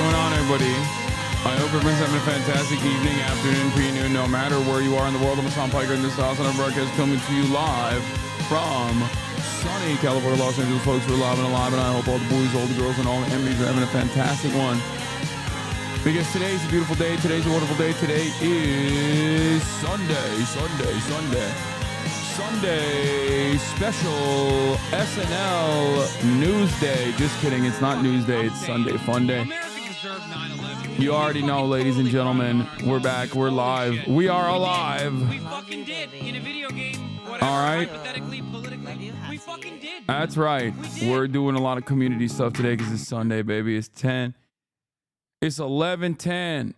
going on, everybody? I hope everyone's having a fantastic evening, afternoon, pre-noon, no matter where you are in the world. I'm Hassan Piker, and this house on our broadcast coming to you live from sunny California, Los Angeles. Folks, we're live and alive, and I hope all the boys, all the girls, and all the enemies are having a fantastic one. Because today's a beautiful day. Today's a wonderful day. Today is Sunday special SNL News Day. Just kidding. It's not News Day. It's Sunday Fun Day. You already know, ladies and gentlemen. We're back. We're live. We are alive. We fucking did in a video game. Whatever. All right. Hypothetically, politically. We fucking did. That's right. We're doing a lot of community stuff today because it's Sunday, baby. It's 10. It's 11:10.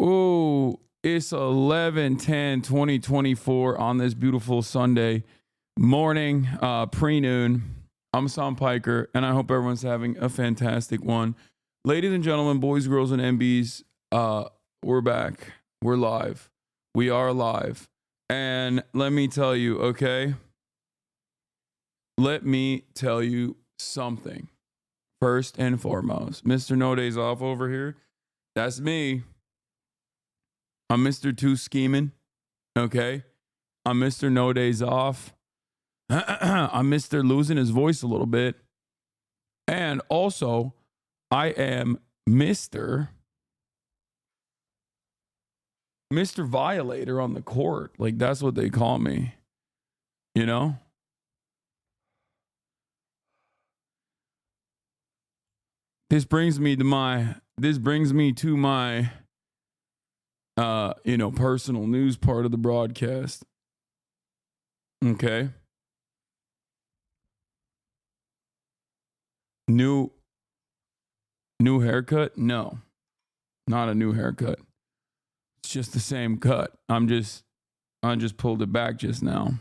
Ooh, it's 11/10/2024 on this beautiful Sunday morning, pre-noon. I'm Hassan Piker, and I hope everyone's having a fantastic one. Ladies and gentlemen, boys, girls, and MBs, we're back. We're live. We are live. And let me tell you, okay? Let me tell you something. First and foremost, Mr. No Days Off over here. That's me. I'm Mr. Two Scheming. Okay? I'm Mr. No Days Off. I'm Mr. Losing his voice a little bit. And also, I am Mr. Violator on the court. Like, that's what they call me. You know? This brings me to my personal news part of the broadcast. Okay. New haircut? No. Not a new haircut. It's just the same cut. I just pulled it back just now.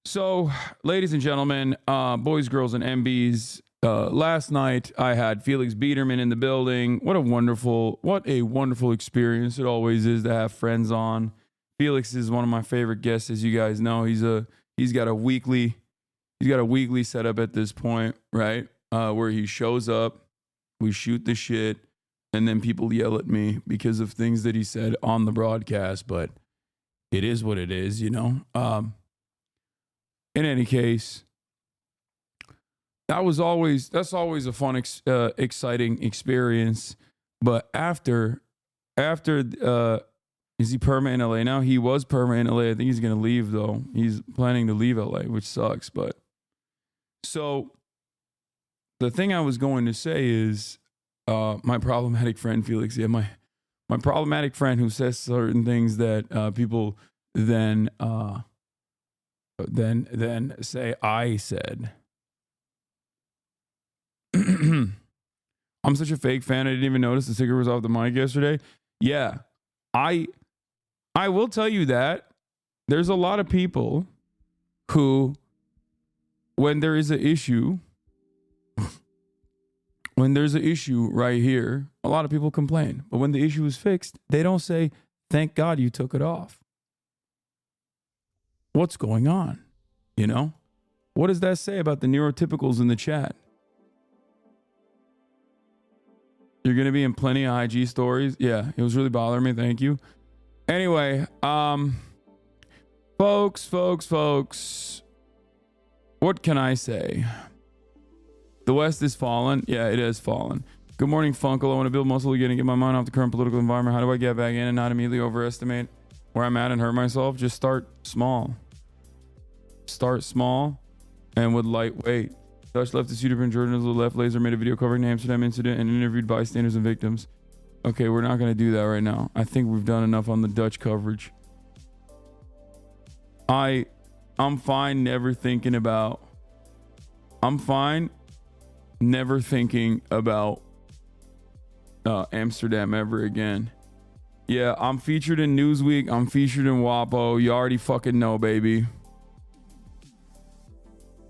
So, ladies and gentlemen, boys, girls, and MBs, last night I had Felix Biederman in the building. What a wonderful experience it always is to have friends on. Felix is one of my favorite guests, as you guys know. He's got a weekly setup at this point, right? Where he shows up, we shoot the shit, and then people yell at me because of things that he said on the broadcast, but it is what it is, you know? In any case, that's always a fun, exciting experience. But after, is he permanent in LA now? He was permanent in LA. I think he's going to leave though. He's planning to leave LA, which sucks. But so the thing I was going to say is, my problematic friend Felix. Yeah, my problematic friend who says certain things that people then say I said. I'm such a fake fan. I didn't even notice the sticker was off the mic yesterday. Yeah, I will tell you that there's a lot of people who, when there is an issue right here, a lot of people complain. But when the issue is fixed, they don't say, "Thank God you took it off." What's going on? You know? What does that say about the neurotypicals in the chat? You're going to be in plenty of IG stories. Yeah, it was really bothering me. Thank you. Anyway, folks, what can I say? The West is fallen. Yeah, it has fallen. Good morning, Funkle. I want to build muscle again and get my mind off the current political environment. How do I get back in and not immediately overestimate where I'm at and hurt myself? Just start small. Start small and with lightweight. Dutch leftist YouTuber and journalist left laser made a video covering the Amsterdam incident and interviewed bystanders and victims. Okay, we're not going to do that right now. I think we've done enough on the Dutch coverage. I'm fine never thinking about Amsterdam ever again. Yeah, I'm featured in Newsweek. I'm featured in WAPO. You already fucking know, baby.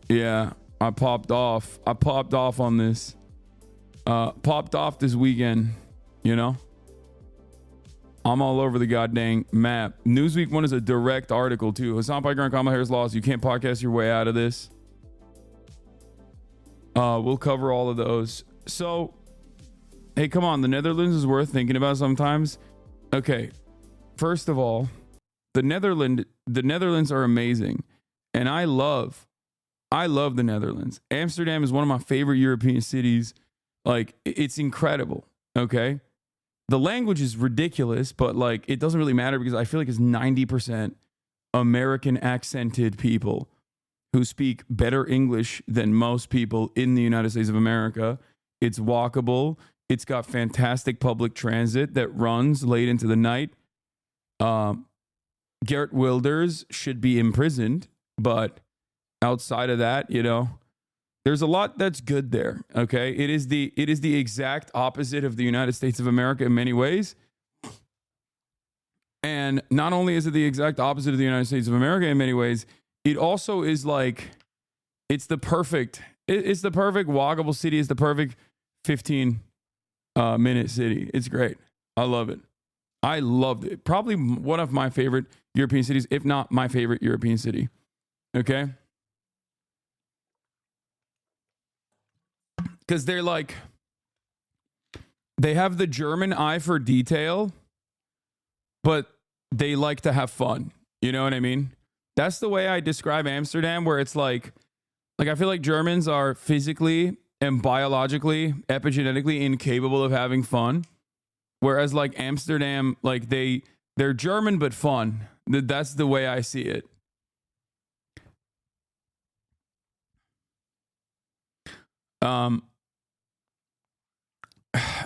Yeah, I popped off on this. Popped off this weekend, you know? I'm all over the goddamn map. Newsweek one is a direct article too. Hassan Piker and Kamala Harris lost. You can't podcast your way out of this. We'll cover all of those. So Hey, come on. The Netherlands is worth thinking about sometimes. Okay. First of all, the Netherlands are amazing. And I love the Netherlands. Amsterdam is one of my favorite European cities. Like, it's incredible. Okay. The language is ridiculous, but like, it doesn't really matter because I feel like it's 90% American accented people who speak better English than most people in the United States of America. It's walkable. It's got fantastic public transit that runs late into the night. Geert Wilders should be imprisoned, but outside of that, you know, there's a lot that's good there. Okay. It is the exact opposite of the United States of America in many ways. And not only is it the exact opposite of the United States of America in many ways, it also is like, it's the perfect walkable city. It's the perfect 15-minute city. It's great. I love it. I loved it. Probably one of my favorite European cities, if not my favorite European city. Okay. Because they're like, they have the German eye for detail, but they like to have fun. You know what I mean? That's the way I describe Amsterdam, where it's like I feel like Germans are physically and biologically, epigenetically incapable of having fun. Whereas like Amsterdam, like they're German, but fun. That's the way I see it.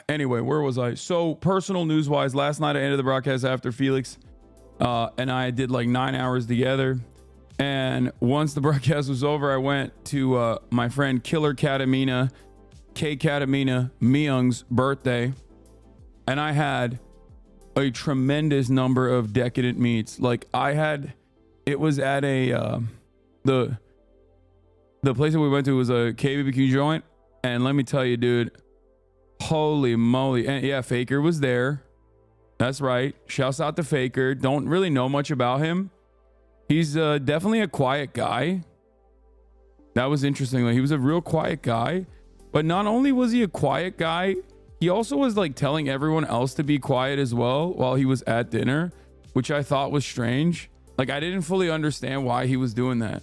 Anyway, where was I? So personal news wise, last night I ended the broadcast after Felix and I did like 9 hours together. And once the broadcast was over, I went to my friend Killer Katamina, K Katamina Myung's birthday. And I had a tremendous number of decadent meats. Like it was at a, the place that we went to was a KBBQ joint. And let me tell you, dude, holy moly. And yeah, Faker was there. That's right. Shouts out to Faker. Don't really know much about him. He's definitely a quiet guy. That was interesting. Like, he was a real quiet guy. But not only was he a quiet guy, he also was like telling everyone else to be quiet as well while he was at dinner, which I thought was strange. Like, I didn't fully understand why he was doing that.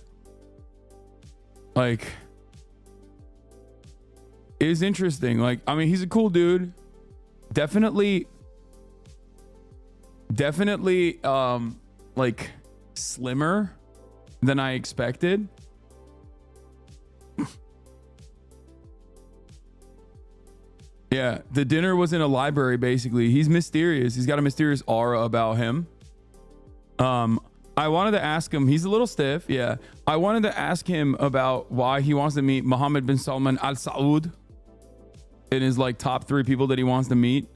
Like, it is interesting. Like, I mean, he's a cool dude. Definitely like slimmer than I expected. Yeah, the dinner was in a library basically. He's mysterious. He's got a mysterious aura about him. I wanted to ask him, he's a little stiff. Yeah. I wanted to ask him about why he wants to meet Mohammed bin Salman Al Saud in his like top 3 people that he wants to meet.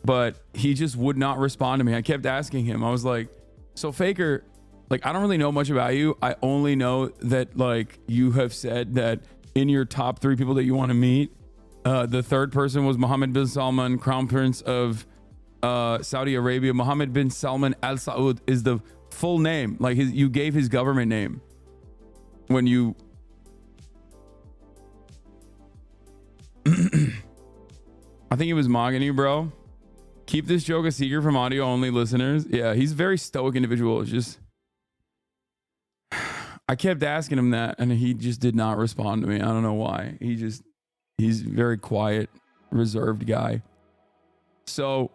But he just would not respond to me. I kept asking him. I was like, so Faker, like, I don't really know much about you. I only know that like you have said that in your top 3 people that you want to meet, the third person was Mohammed bin Salman, Crown Prince of Saudi Arabia. Mohammed bin Salman Al Saud is the full name. Like, you gave his government name when you I think he was mogging you, bro. Keep this joke a secret from audio only listeners. Yeah, he's a very stoic individual. It's just, I kept asking him that and he just did not respond to me. I don't know why. He's a very quiet, reserved guy. So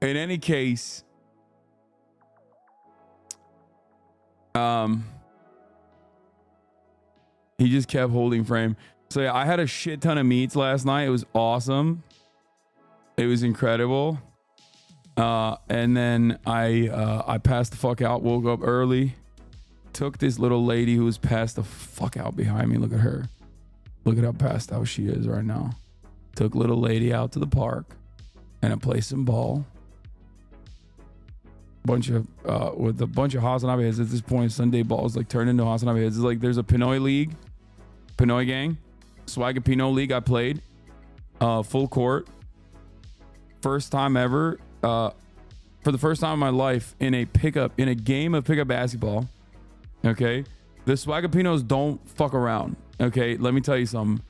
in any case, he just kept holding frame. So yeah, I had a shit ton of meats last night. It was awesome. It was incredible. And then I passed the fuck out, woke up early, took this little lady who was passed the fuck out behind me. Look at her. Look at how passed out she is right now. Took little lady out to the park and I played some ball. With a bunch of Hasanabi heads at this point. Sunday balls like turned into Hasanabi heads. It's like there's a Pinoy league, Pinoy gang, Swagger Pinoy league. I played full court. First time ever, for the first time in my life in a game of pickup basketball. Okay. The Swagapinos don't fuck around. Okay. Let me tell you something.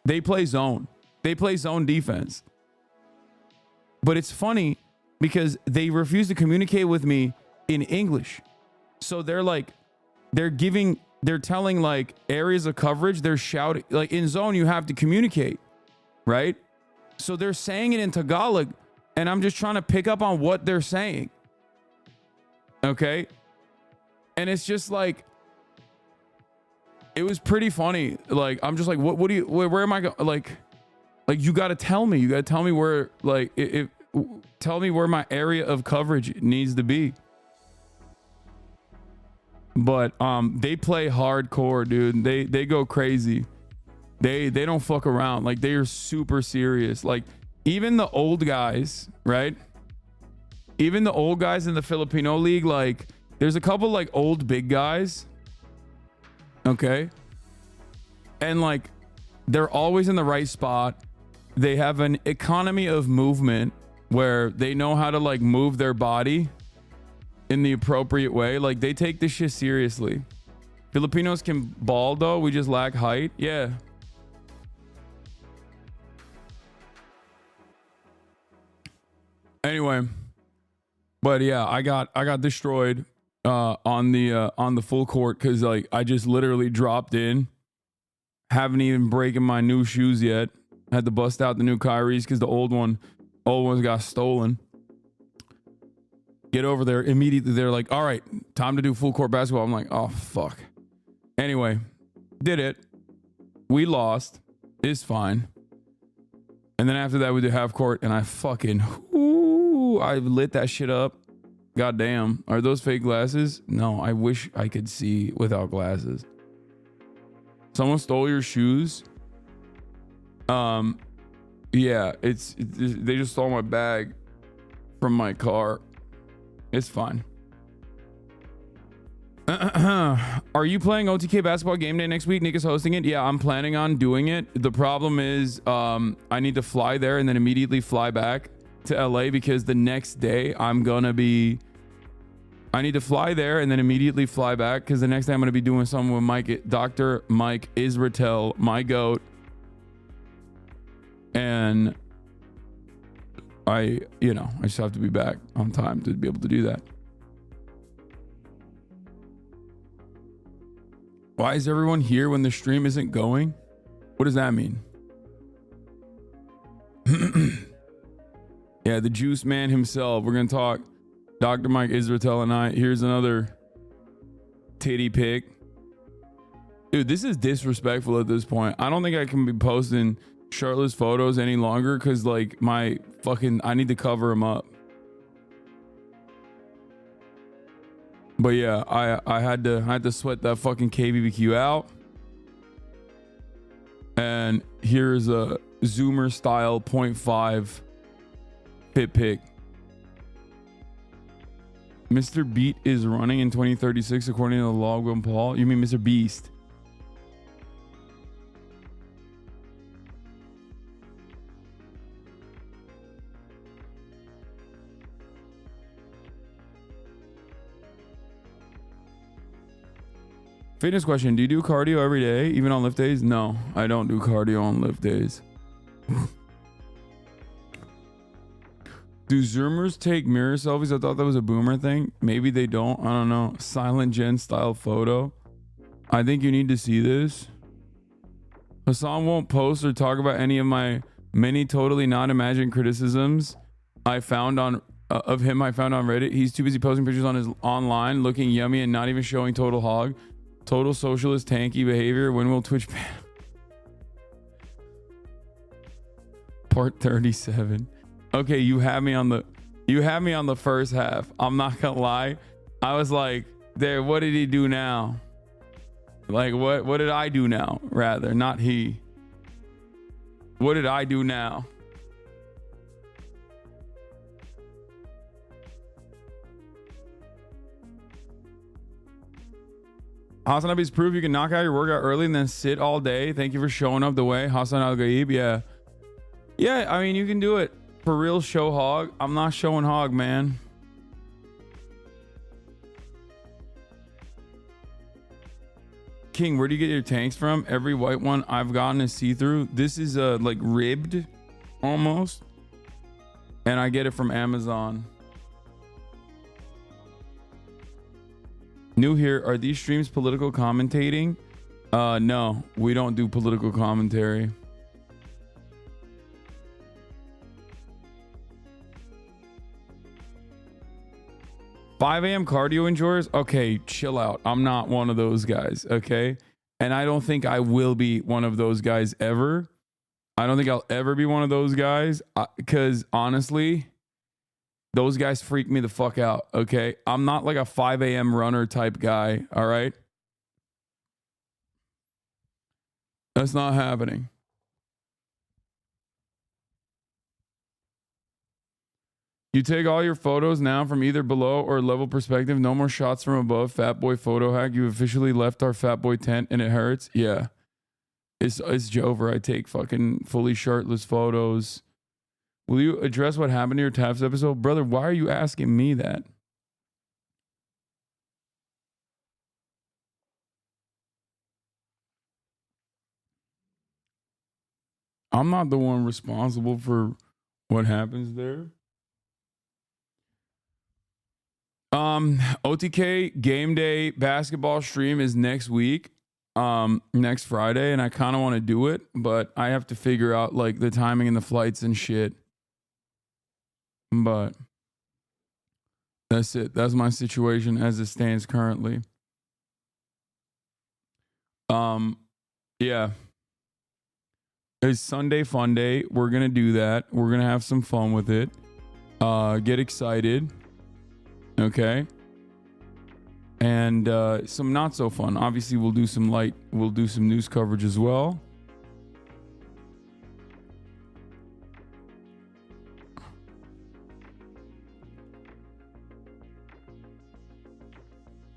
They play zone. They play zone defense. But it's funny because they refuse to communicate with me in English. So they're telling like areas of coverage, they're shouting. Like in zone, you have to communicate, right? So they're saying it in Tagalog, and I'm just trying to pick up on what they're saying. Okay? And it's just like, it was pretty funny. Like, I'm just like, what do you, where am I going? Like you got to tell me. You got to tell me where, like, tell me where my area of coverage needs to be. But they play hardcore, dude. They go crazy. They don't fuck around. Like, they are super serious. Like, even the old guys, right? Even the old guys in the Filipino league, like, there's a couple like old big guys. Okay. And like, they're always in the right spot. They have an economy of movement where they know how to like move their body in the appropriate way. Like, they take this shit seriously. Filipinos can ball though. We just lack height. Yeah. Anyway, but yeah, I got destroyed on the full court because like I just literally dropped in. Haven't even breaking my new shoes yet. Had to bust out the new Kyries because the old ones got stolen. Get over there immediately. They're like, all right, time to do full court basketball. I'm like, oh fuck. Anyway, did it. We lost. It's fine. And then after that, we did half court, and I fucking, I lit that shit up. God damn. Are those fake glasses? No, I wish I could see without glasses. Someone stole your shoes? Yeah, they just stole my bag from my car. It's fine. Are you playing OTK basketball game day next week? Nick is hosting it. Yeah, I'm planning on doing it. The problem is I need to fly there and then immediately fly back to LA because the next day I need to fly there and then immediately fly back because the next day I'm going to be doing something with Dr. Mike Israetel, my goat. And I just have to be back on time to be able to do that. Why is everyone here when the stream isn't going? What does that mean? Yeah, the juice man himself. We're going to talk. Dr. Mike Israetel and I. Here's another titty pic. Dude, this is disrespectful at this point. I don't think I can be posting shirtless photos any longer because like I need to cover them up. But yeah, I had to sweat that fucking KBBQ out. And here's a Zoomer style 0.5 fit pic. Mr. Beat is running in 2036 according to the Logan Paul. You mean Mr. Beast? Fitness question. Do you do cardio every day, even on lift days? No, I don't do cardio on lift days. Do Zoomers take mirror selfies? I thought that was a boomer thing. Maybe they don't. I don't know. Silent Gen style photo. I think you need to see this. Hasan won't post or talk about any of my many totally not imagined criticisms I found on Reddit. He's too busy posting pictures on his online, looking yummy and not even showing total hog. Total socialist tanky behavior. When will Twitch ban? Part 37. Okay, you had me on the first half. I'm not gonna lie. I was like, there, what did he do now? Like, what did I do now? Rather, not he. What did I do now? Hasanabi's proof you can knock out your workout early and then sit all day. Thank you for showing up the way. Hasan Al Gaib. Yeah. Yeah, I mean, you can do it. For real, show hog. I'm not showing hog, man. King, where do you get your tanks from? Every white one I've gotten is see-through. This is like ribbed almost. And I get it from Amazon. New here, are these streams political commentating? No, we don't do political commentary. $5 a.m. cardio enjoyers? Okay, chill out. I'm not one of those guys, okay? And I don't think I will be one of those guys ever. I don't think I'll ever be one of those guys because honestly, those guys freak me the fuck out, okay? I'm not like a 5 a.m. runner type guy, all right? That's not happening. You take all your photos now from either below or level perspective. No more shots from above. Fat boy photo hack. You officially left our fat boy tent and it hurts. Yeah. It's Jover. I take fucking fully shirtless photos. Will you address what happened to your TAPS episode? Brother, why are you asking me that? I'm not the one responsible for what happens there. OTK game day basketball stream is next week, next Friday, and I kind of want to do it, but I have to figure out like the timing and the flights and shit. But that's it. That's my situation as it stands currently. Yeah. It's Sunday fun day. We're gonna do that. We're gonna have some fun with it. Get excited. Okay. And some not so fun. Obviously, we'll do some news coverage as well.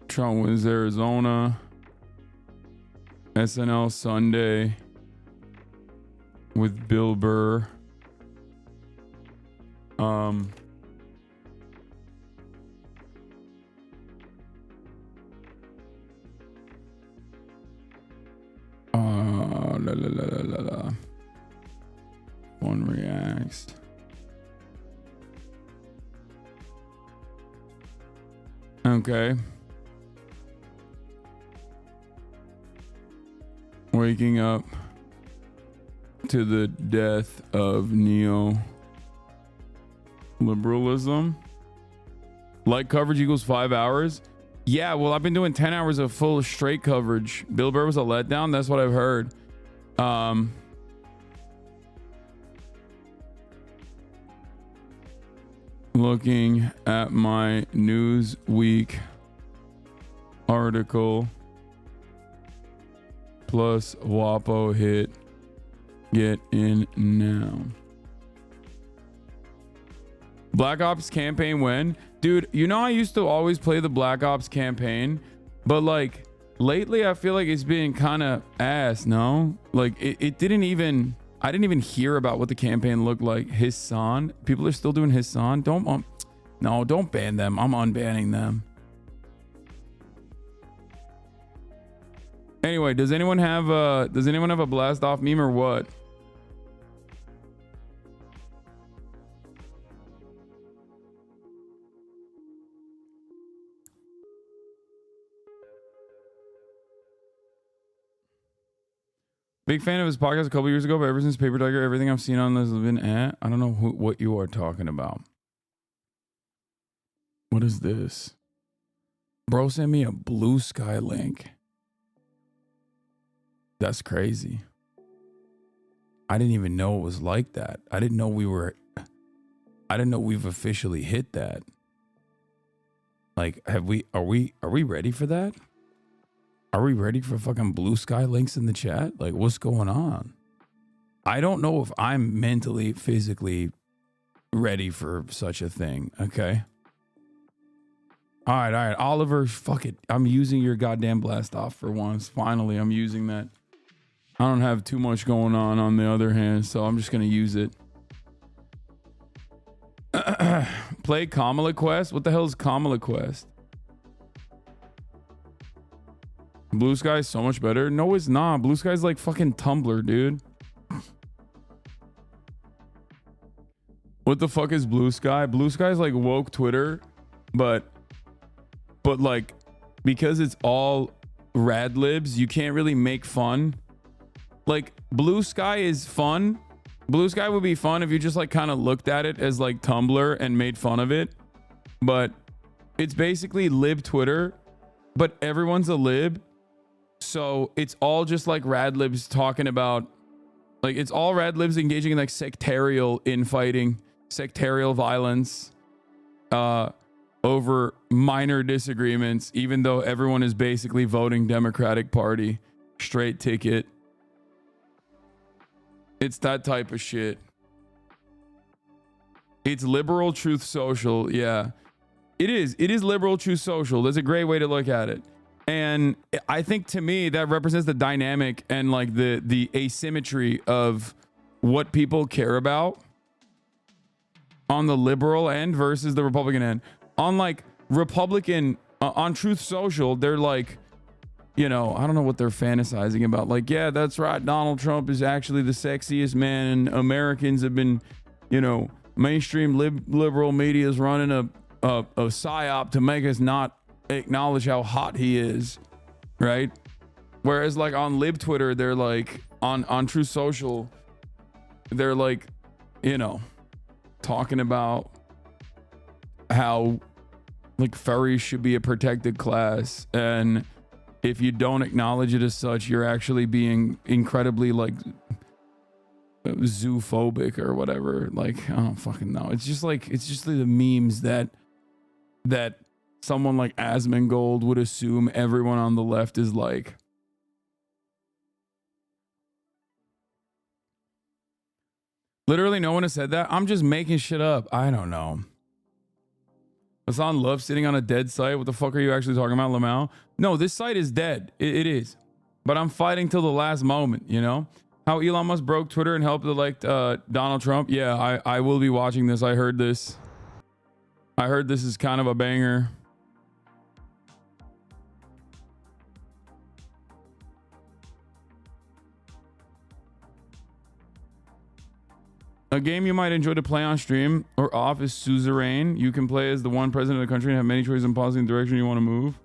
Trump wins Arizona. SNL Sunday with Bill Burr. One reacts. Okay. Waking up to the death of neo-liberalism. Light coverage equals 5 hours. Yeah, well, I've been doing 10 hours of full straight coverage. Bill Burr was a letdown. That's what I've heard. Looking at my Newsweek article plus WAPO hit. Get in now. Black Ops campaign when? Dude, you know I used to always play the Black Ops campaign, but like lately I feel like it's been kind of ass, no? Like it didn't even, I didn't even hear about what the campaign looked like. Hasan, people are still doing Hasan. Don't ban them. I'm unbanning them. Anyway, does anyone have a blast off meme or what? Big fan of his podcast a couple years ago, but ever since Paper Tiger, everything I've seen on this has been I don't know what you are talking about. What is this? Bro sent me a Blue Sky link. That's crazy. I didn't even know it was like that. I didn't know we've officially hit that. Like, are we ready for that? Are we ready for fucking Blue Sky links in the chat? Like, what's going on? I don't know if I'm mentally, physically ready for such a thing. Okay. All right. Oliver, fuck it. I'm using your goddamn blast off for once. Finally, I'm using that. I don't have too much going on the other hand, so I'm just going to use it. Play Kamala Quest? What the hell is Kamala Quest? Blue Sky is so much better. No, it's not. Blue Sky's like fucking Tumblr, dude. What the fuck is Blue Sky? Blue Sky is like woke Twitter, but like because it's all rad libs, you can't really make fun. Like Blue Sky is fun. Blue Sky would be fun if you just like kind of looked at it as like Tumblr and made fun of it. But it's basically lib Twitter, but everyone's a lib. So it's all just like rad libs talking about, like it's all rad libs engaging in like sectarial infighting, sectarial violence, over minor disagreements, even though everyone is basically voting Democratic Party, straight ticket. It's that type of shit. It's liberal truth social. Yeah, it is. It is liberal truth social. That's a great way to look at it. And I think to me that represents the dynamic and like the asymmetry of what people care about on the liberal end versus the Republican end. On like Republican, on Truth Social, they're like, you know, I don't know what they're fantasizing about. Like, yeah, that's right. Donald Trump is actually the sexiest man, and Americans have been, you know, mainstream liberal media is running a psyop to make us not acknowledge how hot he is, right? Whereas like on lib Twitter, they're like on Truth Social, they're like, you know, talking about how like furries should be a protected class, and if you don't acknowledge it as such, you're actually being incredibly like zoophobic or whatever. Like, I don't fucking know. It's just like, it's just the memes that someone like Asmongold would assume everyone on the left is like. Literally no one has said that. I'm just making shit up. I don't know. Hasan loves sitting on a dead site. What the fuck are you actually talking about, Lamau? No, this site is dead. It is. But I'm fighting till the last moment, you know? How Elon Musk broke Twitter and helped elect Donald Trump. Yeah, I will be watching this. I heard this. I heard this is kind of a banger. A game you might enjoy to play on stream or off is Suzerain. You can play as the one president of the country and have many choices in policy and direction you want to move.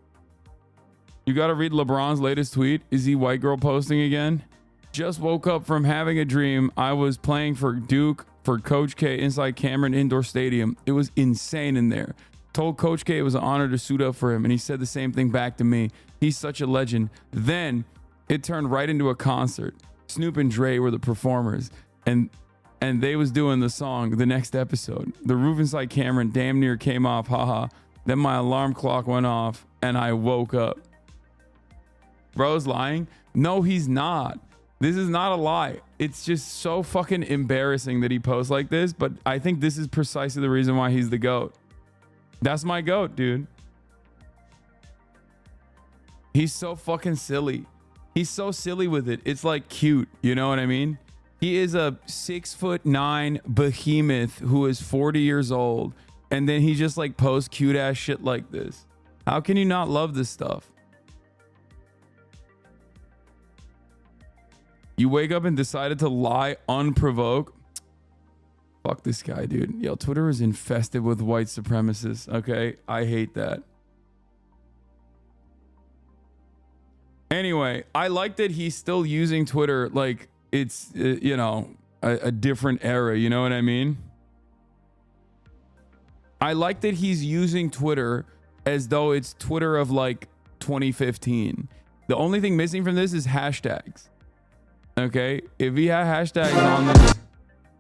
You got to read LeBron's latest tweet. Is he white girl posting again? Just woke up from having a dream. I was playing for Duke for Coach K inside Cameron Indoor Stadium. It was insane in there. Told Coach K it was an honor to suit up for him, and he said the same thing back to me. He's such a legend. Then it turned right into a concert. Snoop and Dre were the performers, and they was doing the song the next episode. The roof inside Cameron damn near came off, haha. Then my alarm clock went off and I woke up. Bro's lying? No, he's not. This is not a lie. It's just so fucking embarrassing that he posts like this, but I think this is precisely the reason why he's the GOAT. That's my GOAT, dude. He's so fucking silly. He's so silly with it. It's like cute. You know what I mean? He is a 6'9" behemoth who is 40 years old, and then he just like posts cute ass shit like this. How can you not love this stuff? You wake up and decided to lie unprovoked. Fuck this guy, dude. Yo, Twitter is infested with white supremacists. Okay, I hate that. Anyway, I like that he's still using Twitter like it's, you know, a different era. You know what I mean? I like that he's using Twitter as though it's Twitter of like 2015. The only thing missing from this is hashtags. Okay, if he had hashtags on this,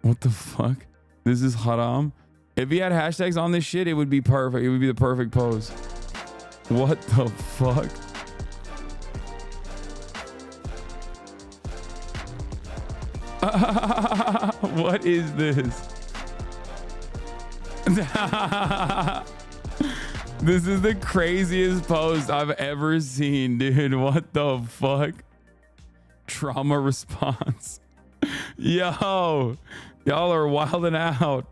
what the fuck? This is haram. If he had hashtags on this shit, it would be perfect. It would be the perfect pose. What the fuck? What is this? This is the craziest post I've ever seen, dude. What the fuck? Trauma response. Yo, y'all are wilding out.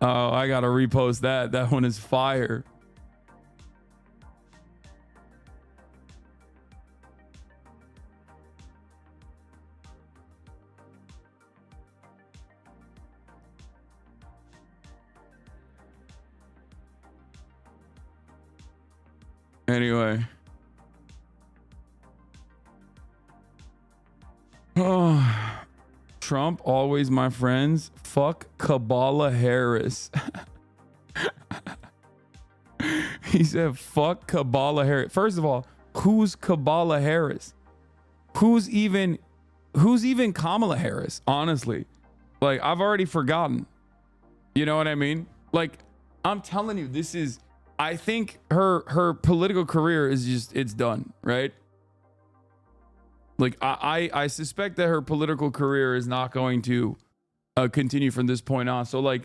Oh, I gotta repost that. That one is fire. Anyway. Oh, Trump, always my friends. Fuck Kamala Harris. He said, fuck Kamala Harris. First of all, who's Kamala Harris? Who's even Kamala Harris? Honestly, like, I've already forgotten. You know what I mean? Like, I'm telling you, I think her political career is just, it's done, right? Like, I suspect that her political career is not going to continue from this point on. So, like,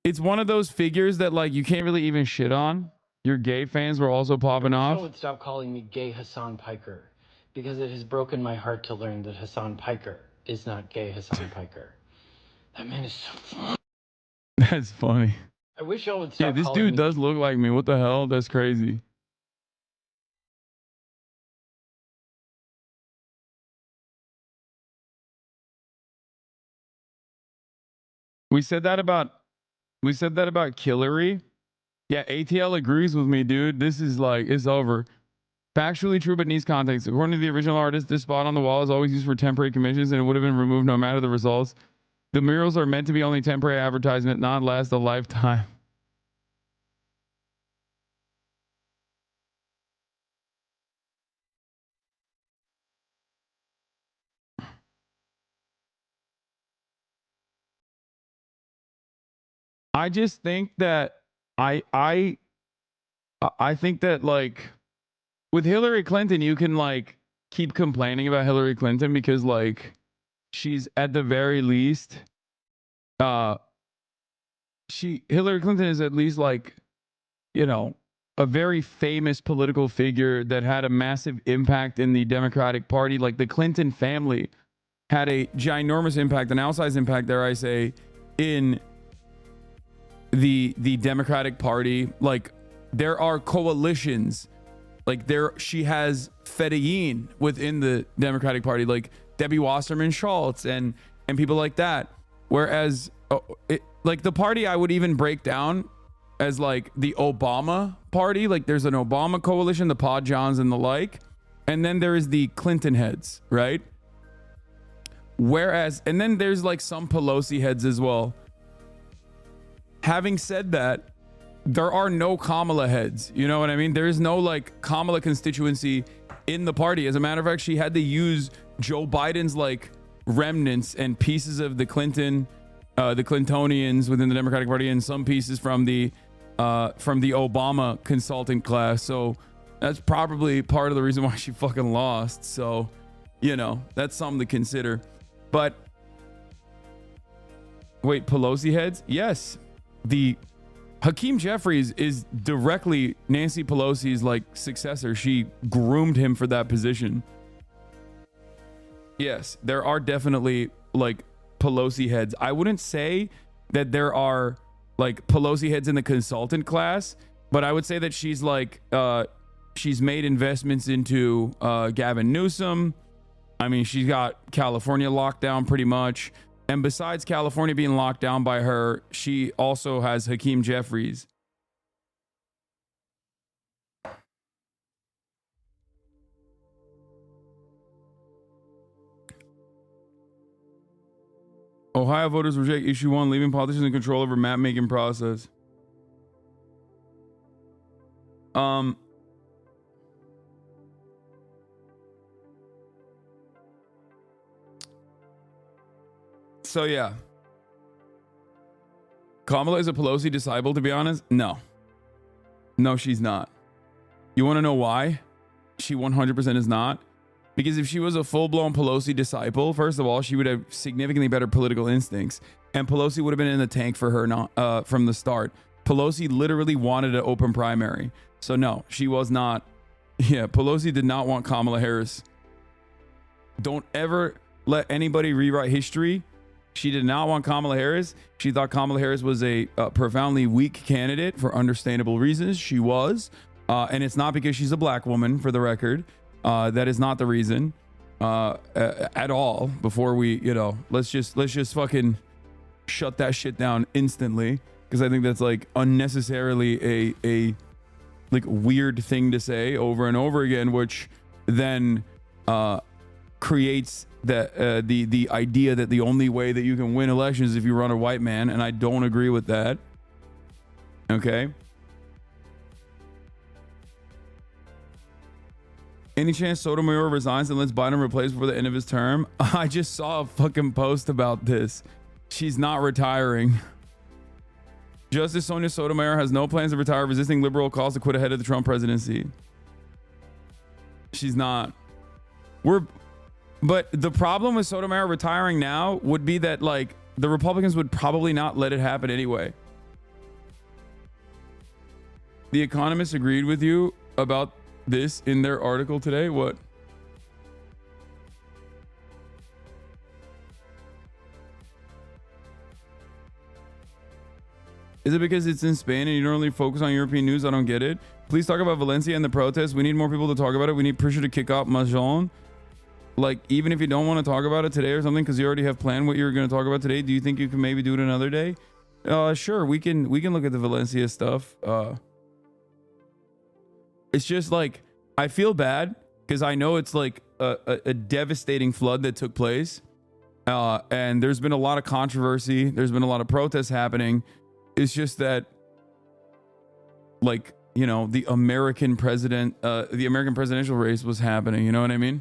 it's one of those figures that, like, you can't really even shit on. Your gay fans were also popping off. Would stop calling me gay Hassan Piker, because it has broken my heart to learn that Hassan Piker is not gay Hassan Piker. That man is so... That's funny. I wish y'all would stop. Yeah, this dude does look like me. What the hell? That's crazy. We said that about Killary. Yeah, ATL agrees with me, dude. This is like, it's over. Factually true, but needs context. According to the original artist, this spot on the wall is always used for temporary commissions, and it would have been removed no matter the results. The murals are meant to be only temporary advertisement, not last a lifetime. I just think that I think that, like, with Hillary Clinton, you can, like, keep complaining about Hillary Clinton because, like, she's at the very least, Hillary Clinton is at least, like, you know, a very famous political figure that had a massive impact in the Democratic Party. Like, the Clinton family had a ginormous impact, an outsized impact, dare I say, in the Democratic Party. Like, there are coalitions, like, she has fedayeen within the Democratic Party, like Debbie Wasserman Schultz and people like that. Whereas like, the party I would even break down as, like, the Obama party. Like, there's an Obama coalition, the Pod Johns and the like, and then there is the Clinton heads, right? Whereas, and then there's, like, some Pelosi heads as well. Having said that, there are no Kamala heads. You know what I mean? There is no, like, Kamala constituency in the party. As a matter of fact, she had to use Joe Biden's, like, remnants and pieces of the Clintonians within the Democratic Party, and some pieces from the Obama consultant class. So that's probably part of the reason why she fucking lost. So, you know, that's something to consider. But wait, Pelosi heads? Yes. The Hakeem Jeffries is directly Nancy Pelosi's, like, successor. She groomed him for that position. Yes, there are definitely, like, Pelosi heads. I wouldn't say that there are, like, Pelosi heads in the consultant class, but I would say that she's, like, she's made investments into Gavin Newsom. I mean, she's got California locked down pretty much. And besides California being locked down by her, she also has Hakeem Jeffries. Ohio voters reject issue 1, leaving politicians in control over map making process. So yeah, Kamala is a Pelosi disciple, to be honest. No, she's not. You want to know why? She 100% is not. Because if she was a full-blown Pelosi disciple, first of all, she would have significantly better political instincts, and Pelosi would have been in the tank for her from the start. Pelosi literally wanted an open primary. So no, she was not. Yeah, Pelosi did not want Kamala Harris. Don't ever let anybody rewrite history. She did not want Kamala Harris. She thought Kamala Harris was a profoundly weak candidate for understandable reasons. She was. And it's not because she's a black woman, for the record. That is not the reason at all. Before we, you know, let's just fucking shut that shit down instantly, because I think that's, like, unnecessarily like weird thing to say over and over again, which then creates the idea that the only way that you can win elections is if you run a white man, and I don't agree with that. Okay. Any chance Sotomayor resigns and lets Biden replace before the end of his term? I just saw a fucking post about this. She's not retiring. Justice Sonia Sotomayor has no plans to retire, resisting liberal calls to quit ahead of the Trump presidency. She's not. But the problem with Sotomayor retiring now would be that, like, the Republicans would probably not let it happen anyway. The Economist agreed with you about this in their article today. What? Is it because it's in Spain and you don't really focus on European news? I don't get it. Please talk about Valencia and the protests. We need more people to talk about it. We need pressure to kick off Majon. Like, even if you don't want to talk about it today or something, because you already have planned what you're going to talk about today, do you think you can maybe do it another day? Sure, we can look at the Valencia stuff. It's just like, I feel bad because I know it's like a devastating flood that took place. And there's been a lot of controversy. There's been a lot of protests happening. It's just that, like, you know, the American presidential race was happening. You know what I mean?